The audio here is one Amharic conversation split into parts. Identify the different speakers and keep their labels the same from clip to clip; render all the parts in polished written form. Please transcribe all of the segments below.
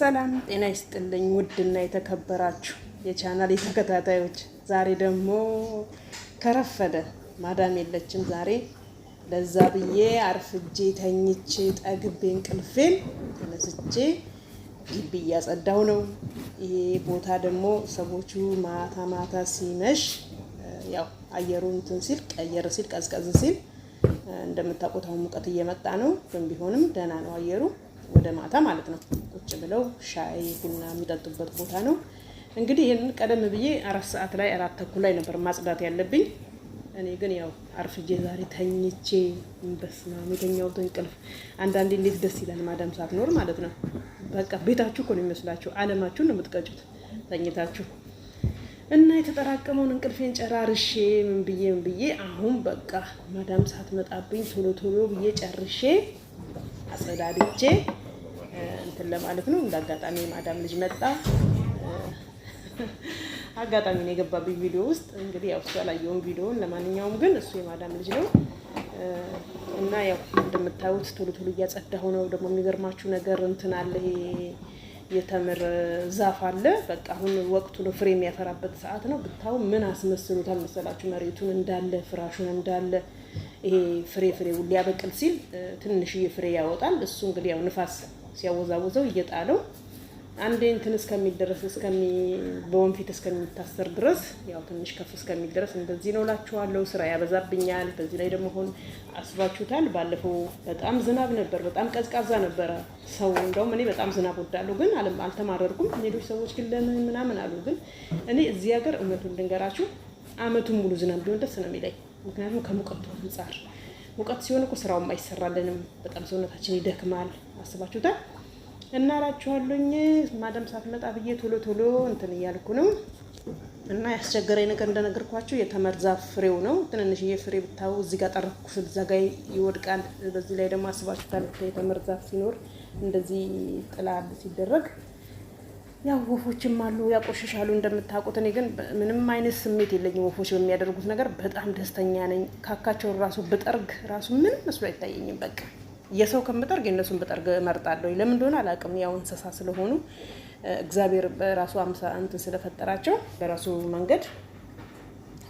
Speaker 1: ሰላም ጤና ይስጥልኝ ውድና የተከበራችሁ የቻናል ተከታታዮች፣ ዛሬ ደግሞ ከረፈደ ማዳም የለችም። ዛሬ ለዛ ብዬ አርፍጄ ተኝቼ ጠግቤ እንቅልፌን ተነስቼ ግቢ እያጸዳሁ ነው። ይሄ ቦታ ደግሞ ሰዎቹ ማታ ማታ ሲመሽ ያው አየሩ እንትን ሲል ቀየር ሲል ቀዝቀዝ ሲል እንደምታውቁት አሁን ሙቀት እየመጣ ነው። ግን ቢሆንም ደህና ነው አየሩ ወደ ማታ ማለት ነው። ቁጭ ብለው ሻይ ቡና የሚጠጡበት ቦታ ነው። እንግዲህ ይሄንን ቀደም ብዬ 4 ሰዓት ላይ 4 ተኩል ላይ ነበር ማጽዳት ያለብኝ። እኔ ግን ያው አርፍጄ ዛሬ ተኝቼ በስማ የተኛሁት እንቅልፍ አንዳንዴ እንዴት ደስ ይላል ማዳም ሳትኖር ማለት ነው። በቃ ቤታችሁ እኮ ነው የሚመስላችሁ፣ አለማችሁን ነው የምትቀጩት ተኝታችሁ። እና የተጠራቀመውን እንቅልፌን ጨራርሼ ምን ብዬ አሁን በቃ ማዳም ሳትመጣብኝ ቶሎ ብዬ ጨርሼ አጸዳድቼ እንትን ለማለት ነው። እንዳጋጣሚ ማዳም ልጅ መጣ። አጋጣሚ ነው የገባብኝ ቪዲዮ ውስጥ። እንግዲህ ያው እሱ ያላየውን ቪዲዮውን፣ ለማንኛውም ግን እሱ የማዳም ልጅ ነው እና ያው እንደምታዩት ቶሎ እያጸዳሁ ነው። ደግሞ የሚገርማችሁ ነገር እንትን አለ፣ ይሄ የተምር ዛፍ አለ። በቃ አሁን ወቅቱ ነው፣ ፍሬ የሚያፈራበት ሰዓት ነው። ብታው ምን አስመስሉታል መሰላችሁ? መሬቱን እንዳለ ፍራሹን እንዳለ ይሄ ፍሬው ሊያበቅል ሲል ትንሽዬ ፍሬ ያወጣል። እሱ እንግዲህ ያው ንፋስ ሲያወዛውዘው እየጣለው አንዴ እንትን እስከሚል ድረስ በወንፊት እስከሚታሰር ድረስ ያው ትንሽ ከፍ እስከሚል ድረስ እንደዚህ ነው እላችኋለሁ። ስራ ያበዛብኛል። በዚህ ላይ ደግሞ አሁን አስባችሁታል፣ ባለፈው በጣም ዝናብ ነበር፣ በጣም ቀዝቃዛ ነበረ። ሰው እንደውም እኔ በጣም ዝናብ ወዳለሁ ግን አልተማረርኩም። ሌሎች ሰዎች ግን ለምን ምናምን አሉ። ግን እኔ እዚህ ሀገር እውነቱን ልንገራችሁ አመቱን ሙሉ ዝናብ ቢሆን ደስ ነው የሚለኝ። ምክንያቱም ከሙቀቱ አንጻር ሙቀት ሲሆን እኮ ስራውም አይሰራልንም፣ በጣም ሰውነታችን ይደክማል። አስባችሁታል። እና እላችኋለሁኝ ማዳም ሳትመጣ ብዬ ቶሎ እንትን እያልኩ ነው። እና ያስቸገረኝ ነገር እንደነገርኳችሁ የተምር ዛፍ ፍሬው ነው። ትንንሽዬ ፍሬ ብታዩ እዚህ ጋር ጠረኩ ስል እዛ ጋር ይወድቃል። በዚህ ላይ ደግሞ አስባችሁታል የተምር ዛፍ ሲኖር እንደዚህ ጥላ ሲደረግ ያው ወፎችም አሉ ያቆሽሻሉ እንደምታውቁት። እኔ ግን ምንም አይነት ስሜት የለኝም ወፎች በሚያደርጉት ነገር በጣም ደስተኛ ነኝ። ካካቸውን ራሱ ብጠርግ ራሱ ምን መስሎ አይታየኝም። በቃ የሰው ከምጠርግ የእነሱን ብጠርግ እመርጣለሁ። ለምን እንደሆነ አላውቅም። ያው እንስሳ ስለሆኑ እግዚአብሔር በራሱ አምሳ እንትን ስለፈጠራቸው በራሱ መንገድ።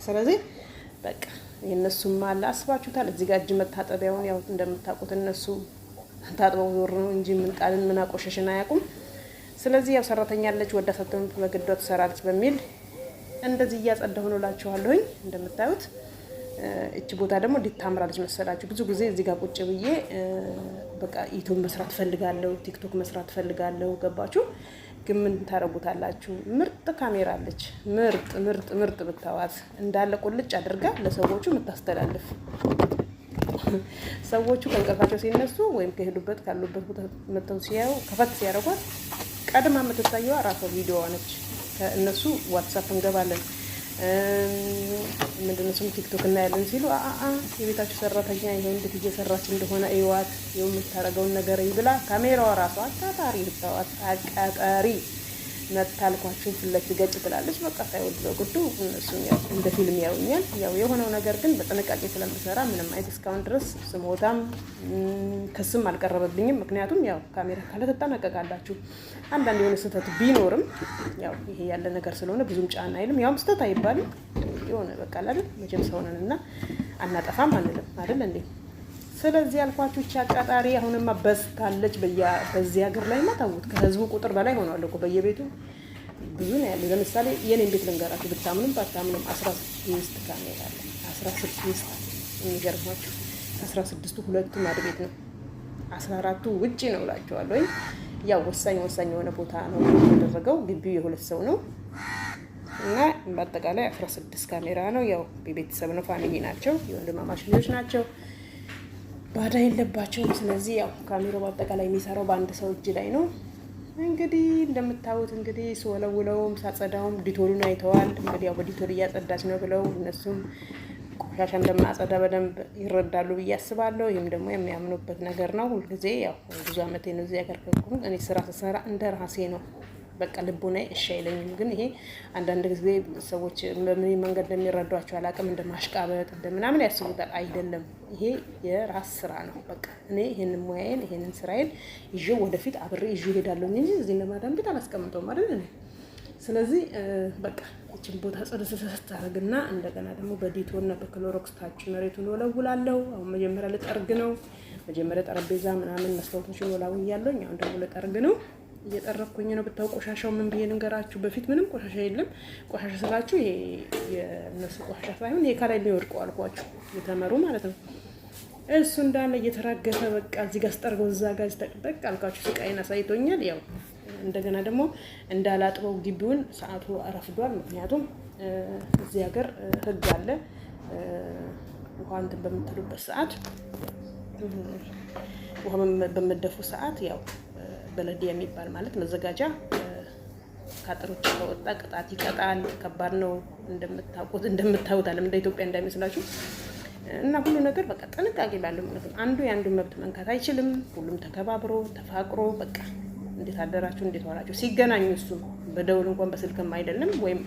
Speaker 1: ስለዚህ በቃ የእነሱም አለ። አስባችሁታል እዚህ ጋር እጅ መታጠቢያውን ያው እንደምታውቁት እነሱ ታጥበው ዞር ነው እንጂ ምን አቆሸሽን አያውቁም። ስለዚህ ያው ሰራተኛ አለች ወዳ ሰተም በግዷ ትሰራለች በሚል እንደዚህ እያጸዳሁ ነው እላችኋለሁኝ። እንደምታዩት እቺ ቦታ ደግሞ እንዴት ታምራለች መሰላችሁ? ብዙ ጊዜ እዚህ ጋር ቁጭ ብዬ በቃ ዩቲዩብ መስራት ፈልጋለሁ፣ ቲክቶክ መስራት ፈልጋለሁ። ገባችሁ? ግን ምን ታረጉታላችሁ? ምርጥ ካሜራ አለች፣ ምርጥ ብታዋት እንዳለ ቁልጭ አድርጋ ለሰዎቹ የምታስተላልፍ። ሰዎቹ ከእንቅልፋቸው ሲነሱ ወይም ካሉበት ቦታ መተው ሲያዩ ከፈት ሲያደርጓት ቀድማ የምትታየዋ ራሷ ቪዲዮዋ ነች። ከእነሱ ዋትሳፕ እንገባለን ምንድነው ስሙ ቲክቶክ እናያለን ሲሉ የቤታችሁ ሰራተኛ ይሄን እንዴት እየሰራች እንደሆነ እዩዋት፣ የምታረገውን ነገር ይብላ ካሜራዋ ራሷ አቃጣሪ ብታዋት አቃጣሪ መታልኳችሁ ፍለክ ገጭ ትላለች። በቃ ሳይወድ በግዱ እነሱ ያው እንደ ፊልም ያውኛል። ያው የሆነው ነገር ግን በጥንቃቄ ስለምሰራ ምንም አይነት እስካሁን ድረስ ስሞታም ከስም አልቀረበብኝም። ምክንያቱም ያው ካሜራ ካለ ተጠናቀቃላችሁ። አንዳንድ የሆነ ስህተት ቢኖርም ያው ይሄ ያለ ነገር ስለሆነ ብዙም ጫና አይልም። ያውም ስህተት አይባልም። የሆነ በቃ አይደል መቼም ሰው ነንና አናጠፋም አንልም አይደል እንዴ? ስለዚህ ያልኳችሁ እቺ አቃጣሪ አሁንማ በስታለች። በዚህ ሀገር ላይ ማታውት ከህዝቡ ቁጥር በላይ ሆኗል እኮ በየቤቱ ብዙ ነው ያለው። ለምሳሌ የኔን ቤት ልንገራችሁ፣ ብታምኑም ባታምኑም 16 ካሜራ አለ። 16 የሚገርማችሁ 16ቱ ሁለቱ ማድ ቤት ነው፣ 14ቱ ውጪ ነው እላቸዋለሁ። ወይ ያው ወሳኝ የሆነ ቦታ ነው የተደረገው። ግቢው የሁለት ሰው ነው እና በአጠቃላይ 16 ካሜራ ነው። ያው ቤተሰብ ነው፣ ፋሚሊ ናቸው፣ የወንድማማች ልጆች ናቸው፣ ባዳ የለባቸውም። ስለዚህ ያው ካሜራው በአጠቃላይ የሚሰራው በአንድ ሰው እጅ ላይ ነው። እንግዲህ እንደምታዩት እንግዲህ ስወለውለውም ሳጸዳውም ዲቶሉን አይተዋል። እንግዲህ ያው በዲቶል እያጸዳች ነው ብለው እነሱም ቆሻሻ እንደማጸዳ በደንብ ይረዳሉ ብዬ አስባለሁ። ይህም ደግሞ የሚያምኑበት ነገር ነው። ሁልጊዜ ያው ብዙ አመቴ ነው እዚህ ሀገር ከቆምኩ። እኔ ስራ ስሰራ እንደ ራሴ ነው በቃ ልቦናዬ እሺ አይለኝም። ግን ይሄ አንዳንድ ጊዜ ሰዎች በምን መንገድ እንደሚረዷቸው አላውቅም፣ እንደ ማሽቃበጥ እንደ ምናምን ያስቡታል። አይደለም፣ ይሄ የራስ ስራ ነው። በቃ እኔ ይሄንን ሙያዬን ይሄንን ስራዬን ይዤው ወደፊት አብሬ ይዤው እሄዳለሁ እንጂ እዚህ ለማዳም ቤት አላስቀምጠውም አይደል እኔ። ስለዚህ በቃ እችን ቦታ ጽድት ታደርግና እንደገና ደግሞ በዲቶና በክሎሮክስ ታች መሬቱን ወለውላለሁ። አሁን መጀመሪያ ልጠርግ ነው። መጀመሪያ ጠረጴዛ ምናምን መስታወቶችን ወላውያለሁ። አሁን ደግሞ ልጠርግ ነው። እየጠረኩኝ ነው። ብታው ቆሻሻው ምን ብዬ ልንገራችሁ? በፊት ምንም ቆሻሻ የለም። ቆሻሻ ስላችሁ ይሄ የነሱ ቆሻሻ ሳይሆን ይሄ ከላይ ሊወድቀው አልኳችሁ የተመሩ ማለት ነው። እሱ እንዳለ እየተራገፈ በቃ እዚህ ጋር ስጠርገው እዛ ጋር ተጠቅ አልኳችሁ። ስቃይን አሳይቶኛል። ያው እንደገና ደግሞ እንዳላጥበው ግቢውን ሰዓቱ አረፍዷል። ምክንያቱም እዚህ ሀገር ሕግ አለ። ውሃ እንትን በምትሉበት ሰዓት ውሃ በምትደፉ ሰዓት ያው በለዲ የሚባል ማለት መዘጋጃ ካጥሮች ከወጣ ቅጣት ይቀጣል። ከባድ ነው እንደምታዩት አለም እንደ ኢትዮጵያ እንዳይመስላችሁ እና ሁሉ ነገር በቃ ጥንቃቄ ባለው ማለት ነው። አንዱ የአንዱን መብት መንካት አይችልም። ሁሉም ተከባብሮ ተፋቅሮ በቃ እንዴት አደራችሁ እንዴት ዋላችሁ ሲገናኙ እሱ በደውል እንኳን በስልክም አይደለም ወይም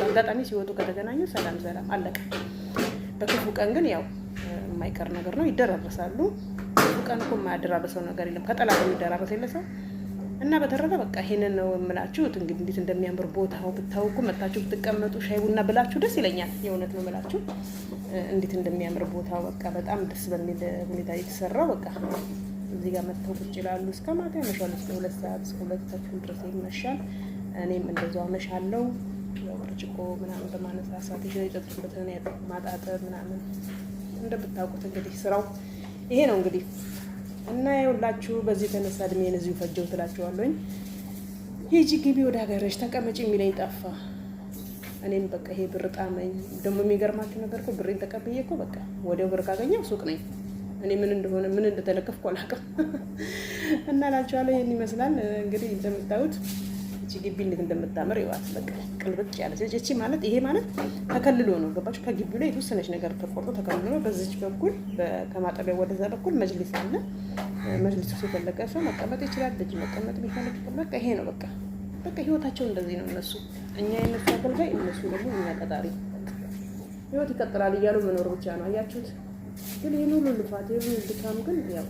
Speaker 1: አጋጣሚ ሲወጡ ከተገናኙ ሰላም አለቀ። በክፉ ቀን ግን ያው የማይቀር ነገር ነው፣ ይደራረሳሉ። ክፉ ቀን እኮ የማያደራረሰው ነገር የለም፣ ከጠላት የሚደራረስ የለ ሰው እና በተረፈ በቃ ይሄንን ነው የምላችሁ። እንግዲህ እንዴት እንደሚያምር ቦታው ብታውቁ መታችሁ ብትቀመጡ ሻይ ቡና ብላችሁ ደስ ይለኛል። የእውነት ነው የምላችሁ እንዴት እንደሚያምር ቦታው በቃ በጣም ደስ በሚል ሁኔታ የተሰራው በቃ እዚህ ጋር መጥተው ቁጭ ይላሉ። እስከ ማታ ያመሻሉ። እስከ 2 ሰዓት እስከ 2 ተኩል ድረስ ይመሻል። እኔም እንደዛው አመሻለሁ። ያው ብርጭቆ ምናምን በማነሳሳት የጠጡበትን ማጣጠብ ምናምን እንደምታውቁት እንግዲህ ስራው ይሄ ነው እንግዲህ እና ይኸውላችሁ በዚህ የተነሳ እድሜን እዚሁ ፈጀው ትላችኋለሁኝ። ሂጂ ግቢ ወደ ሀገርሽ ተቀመጪ የሚለኝ ጠፋ። እኔም በቃ ይሄ ብር ጣመኝ። ደግሞ የሚገርማችሁ ነገር እኮ ብሬን ተቀብዬ እኮ በቃ ወዲያው ብር ካገኘው ሱቅ ነኝ። እኔ ምን እንደሆነ ምን እንደተለከፍኩ አላውቅም። እና እላችኋለሁ ይሄን ይመስላል እንግዲህ እንደምታዩት እቺ ግቢ እንዴት እንደምታምር ይዋት በቃ ቅልብጭ ያለች እቺ ማለት ይሄ ማለት ተከልሎ ነው። ገባችሁ? ከግቢው ላይ የተወሰነች ነገር ተቆርጦ ተከልሎ ነው። በዚች በኩል ከማጠቢያ ወደዛ በኩል መጅሊስ አለ። መጅሊስ ውስጥ የፈለገ ሰው መቀመጥ ይችላል። ልጅ መቀመጥ ቢፈልግ በቃ ይሄ ነው በቃ ህይወታቸው እንደዚህ ነው። እነሱ እኛ የነሱ አገልጋይ፣ እነሱ ደግሞ እኛ ቀጣሪ። ህይወት ይቀጥላል እያሉ መኖር ብቻ ነው። አያችሁት? ግን ይህን ሁሉ ልፋት ይህን ድካም ግን ያው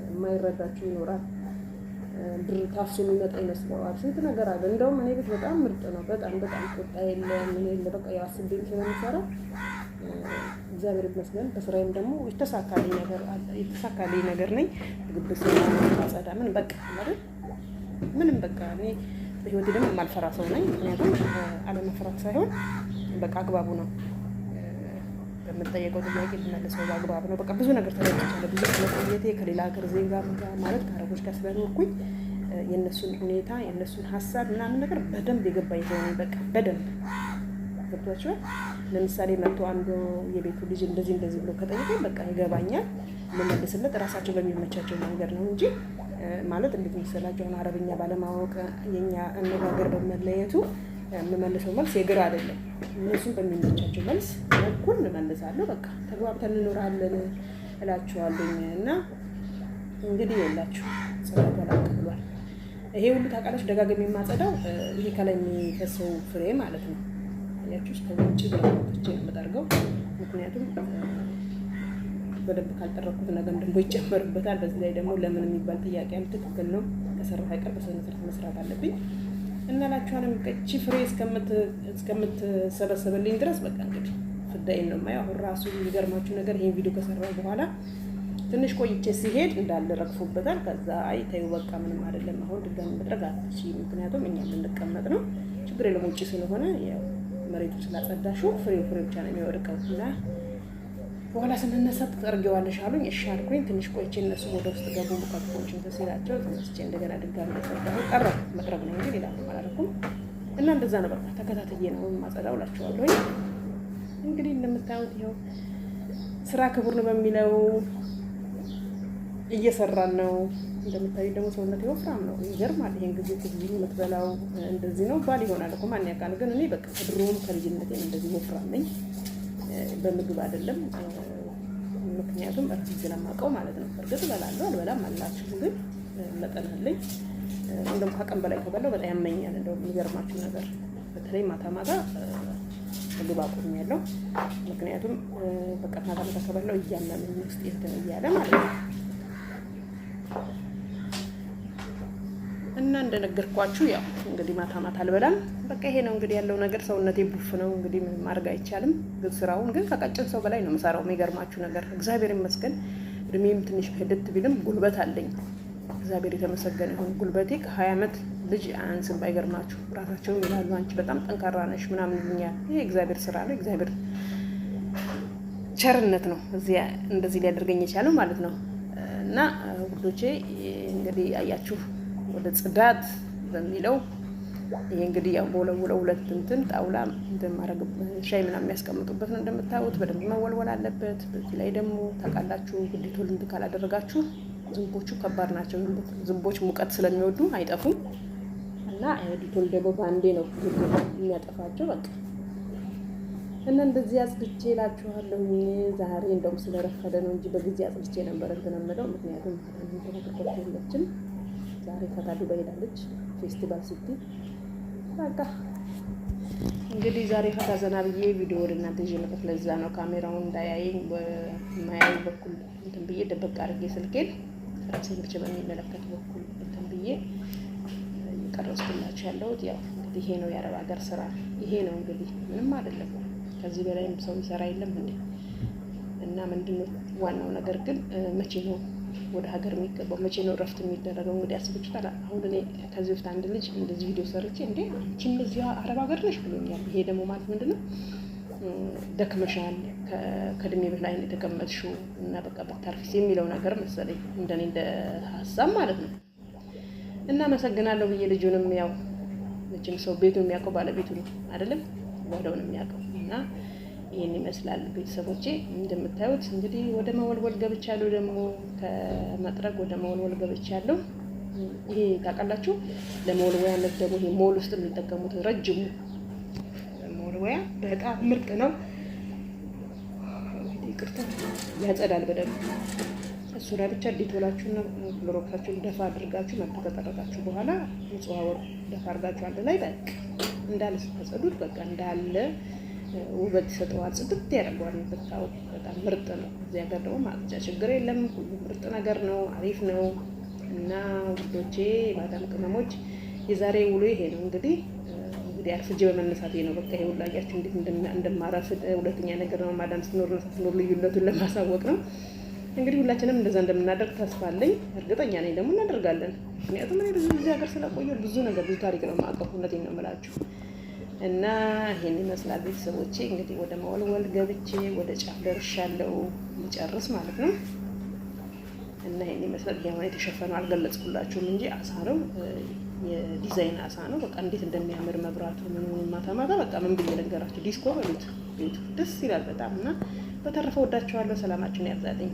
Speaker 1: የማይረዳችሁ ይኖራል። ብር ታፍሶ የሚመጣ ይመስለዋል። ስንት ነገር አለ። እንደውም እኔ ቤት በጣም ምርጥ ነው። በጣም ቁጣ የለ ምን የለ በቃ ያው አስቤም ስለምሰራ እግዚአብሔር ይመስገን። በስራዬም ደግሞ የተሳካልኝ ነገር ነኝ። ግብስ ማጸዳ ምን በቃ ማለት ምንም በቃ እኔ በህይወቴ ደግሞ የማልፈራ ሰው ነኝ። ምክንያቱም አለመፍራት ሳይሆን በቃ አግባቡ ነው በምጠየቀው ጥያቄ ልመልሰው በአግባብ ነው። በቃ ብዙ ነገር ተረድቻለሁ። ብዙ ስለቆየቴ ከሌላ ሀገር ዜጋ ማለት ከአረቦች ጋር ስለኖርኩኝ የእነሱን ሁኔታ የእነሱን ሀሳብ ምናምን ነገር በደንብ የገባኝ ሰው ነኝ። በቃ በደንብ ገብቷቸዋል። ለምሳሌ መጥቶ አንዱ የቤቱ ልጅ እንደዚህ ብሎ ከጠየቀኝ በቃ ይገባኛል። የምመልስለት ራሳቸው በሚመቻቸው መንገድ ነው እንጂ ማለት እንዴት መሰላቸው አሁን አረብኛ ባለማወቅ የኛ አነጋገር በመለየቱ የምመልሰው መልስ የግራ አይደለም። እነሱም በሚመቻቸው መልስ እኩል እንመልሳለሁ። በቃ ተግባብተን እንኖራለን እላችኋለሁ። እና እንግዲህ የላችሁ ጽዳት ወላቅ ብሏል። ይሄ ሁሉ ታውቃላችሁ ደጋግሜ የማጸዳው ይሄ ከላይ የሚፈሰው ፍሬ ማለት ነው። ያችሁ እስከ ውጭ ብቻ ነው የምጠርገው። ምክንያቱም በደንብ ካልጠረኩት ነገር ደግሞ ይጨመርበታል። በዚህ ላይ ደግሞ ለምን የሚባል ጥያቄ አለ። ትክክል ነው። ከሰራሁ አይቀር በስነ ስርዓት መስራት አለብኝ። እና ላችኋለሁ ቀቺ ፍሬ እስከምትሰበሰብልኝ ድረስ በቃ እንግዲህ ፍዳይን ነው የማየው። አሁን ራሱ የሚገርማችሁ ነገር ይሄን ቪዲዮ ከሰራሁ በኋላ ትንሽ ቆይቼ ሲሄድ እንዳለ ረግፎበታል። ከዛ አይ ተይው በቃ ምንም አይደለም አሁን ድጋሚ መድረግ አትችይም፣ ምክንያቱም እኛ የምንቀመጥ ነው ችግር የለም ውጭ ስለሆነ ያው መሬቱ ስላጸዳሽው ፍሬው ብቻ ነው የሚወድቀው እና በኋላ ስንነሳ ትጠርጊዋለሽ አሉኝ። እሺ አልኩኝ። ትንሽ ቆይቼ እነሱ ወደ ውስጥ ገቡ። ሙቀቶችን ተሲላቸው ተነስቼ እንደገና ድጋሚ ተጸዳሁ። ቀረ መጥረግ ነው እንጂ ሌላ አላደረኩም። እና እንደዛ ነው በቃ ተከታትዬ ነው ማጸዳው እላችኋለሁ። እንግዲህ እንደምታዩት ይኸው ስራ ክቡር ነው በሚለው እየሰራን ነው። እንደምታዩ ደግሞ ሰውነት ወፍራም ነው። ይገርማል። ይሄን ጊዜ ትግል የምትበላው እንደዚህ ነው ባል ይሆናል እኮ ማን ያውቃል። ግን እኔ በቃ ከድሮም ከልጅነቴ እንደዚህ ወፍራም ነኝ። በምግብ አይደለም፣ ምክንያቱም እርስ ስለማውቀው ማለት ነው። እርግጥ እበላለሁ አልበላም አላችሁ፣ ግን መጠን አለኝ። ደግሞ ከቀን በላይ ከበላው በጣም ያመኛል። እንደው የሚገርማችሁ ነገር በተለይ ማታ ማታ ምግብ አቁሜያለሁ። ምክንያቱም በቃ ማታ ማታ ከበላው እያመመኝ ውስጥ እንትን እያለ ማለት ነው። እና እንደነገርኳችሁ ያው እንግዲህ ማታ ማታ አልበላም። በቃ ይሄ ነው እንግዲህ ያለው ነገር። ሰውነቴ ቡፍ ነው እንግዲህ ምንም ማድረግ አይቻልም። ግን ስራውን ግን ከቀጭን ሰው በላይ ነው የምሰራው። የሚገርማችሁ ነገር እግዚአብሔር ይመስገን እድሜም ትንሽ ሂደት ቢልም ጉልበት አለኝ። እግዚአብሔር የተመሰገነ ይሁን። ጉልበቴ ከ20 ዓመት ልጅ አያንስም። ባይገርማችሁ ራሳቸውን ይላሉ አንቺ በጣም ጠንካራ ነሽ ምናምን ይሉኛል። ይሄ እግዚአብሔር ስራ ነው፣ እግዚአብሔር ቸርነት ነው እዚያ እንደዚህ ሊያደርገኝ የቻለው ማለት ነው። እና ውዶቼ እንግዲህ አያችሁ ወደ ጽዳት በሚለው ይሄ እንግዲህ ያው በወለወለው ሁለት እንትን ጣውላ እንደማረግ ሻይ ምናምን የሚያስቀምጡበት ነው። እንደምታዩት በደንብ መወልወል አለበት። በዚህ ላይ ደግሞ ታውቃላችሁ ዲቶል እንትን ካላደረጋችሁ ዝንቦቹ ከባድ ናቸው። ዝንቦች ሙቀት ስለሚወዱ አይጠፉም እና ዲቶል ደግሞ ባንዴ ነው የሚያጠፋቸው በቃ። እና እንደዚህ አጽድቼ እላችኋለሁ። ዛሬ እንደውም ስለረፈደ ነው እንጂ በጊዜ አጽድቼ ነበር እንትን የምለው ምክንያቱም ተከታተለችም ዛሬ ከታዱ ሄዳለች ፌስቲቫል ስትይ በቃ እንግዲህ ዛሬ ፈታ ዘና ብዬ ቪዲዮ ወደ እናንተ ይዤ መጥቼ ለዛ ነው ካሜራውን እንዳያየኝ በማያዩ በኩል እንትን ብዬ ደበቅ አድርጌ ስልኬን ራሴን ብቻ በሚመለከት በኩል እንትን ብዬ እየቀረጽኩላችሁ ያለሁት። ያው እንግዲህ ይሄ ነው የአረብ ሀገር ስራ። ይሄ ነው እንግዲህ ምንም አይደለም። ከዚህ በላይም ሰው ይሰራ የለም እንዴ። እና ምንድነው ዋናው ነገር ግን መቼ ነው ወደ ሀገር የሚገባው? መቼ ነው እረፍት የሚደረገው? እንግዲህ አስባችሁታል። አሁን እኔ ከዚህ በፊት አንድ ልጅ እንደዚህ ቪዲዮ ሰርቼ እንዴ አንቺም እዚህ አረብ ሀገር ነሽ ብሎኛል። ይሄ ደግሞ ማለት ምንድነው ደክመሻል፣ ከእድሜ በላይ ነው የተቀመጥሽው እና በቃ ብታርፊስ የሚለው ነገር መሰለኝ እንደኔ እንደ ሀሳብ ማለት ነው። እና አመሰግናለሁ ብዬ ልጁንም ያው መቼም ሰው ቤቱን የሚያውቀው ባለቤቱ ነው አይደለም ወደውን የሚያውቀው እና ይሄን ይመስላል ቤተሰቦቼ። እንደምታዩት እንግዲህ ወደ መወልወል ገብቻለሁ። ደግሞ ከመጥረግ ወደ መወልወል ገብቻለሁ። ይሄ ታውቃላችሁ ለመወልወያነት ደግሞ ይሄ ሞል ውስጥ የሚጠቀሙት ረጅሙ መወልወያ በጣም ምርጥ ነው። ይቅርታ ያጸዳል በደንብ። እሱ ላይ ብቻ ዲቶላችሁና ክሎሮክሳችሁን ደፋ አድርጋችሁ መልክ ከጠረጋችሁ በኋላ ንጹህ አወር ደፋ አድርጋችሁ አንድ ላይ በቃ እንዳለ ስትጸዱት በቃ እንዳለ ውበት ይሰጠዋል። ጽድት ያደርገዋል። በጣም በጣም ምርጥ ነው። እዚህ ሀገር ደግሞ ማጽጃ ችግር የለም። ሁሉ ምርጥ ነገር ነው። አሪፍ ነው። እና ውዶቼ ማዳም ቅመሞች የዛሬ ውሎ ይሄ ነው እንግዲህ አርፍጄ በመነሳቴ ነው። በቃ ይሄ ሁሉ አያችሁ እንዴት እንደማረፍድ። ሁለተኛ ነገር ነው ማዳም ስትኖር ነው ስትኖር ልዩነቱን ለማሳወቅ ነው። እንግዲህ ሁላችንም እንደዛ እንደምናደርግ ተስፋ አለኝ። እርግጠኛ ነኝ ደግሞ እናደርጋለን። ምክንያቱም እኔ ብዙ ጊዜ ሀገር ስለቆየሁ ብዙ ነገር ብዙ ታሪክ ነው የማውቀው። እውነቴን ነው የምላችሁ። እና ይሄን ይመስላል ቤተሰቦቼ። እንግዲህ ወደ መወልወል ገብቼ ወደ ጫፍ ደርሻለሁ ልጨርስ ማለት ነው። እና ይሄን ይመስላል። ያው የተሸፈነው አልገለጽኩላችሁም እንጂ አሳ ነው፣ የዲዛይን አሳ ነው። በቃ እንዴት እንደሚያምር መብራቱ ምን ማታ ማታ በቃ ምን ብዬ ልንገራችሁ። ዲስኮ በሉት ቤቱ ደስ ይላል በጣም። እና በተረፈ ወዳችኋለሁ። ሰላማችሁን ያብዛልኝ።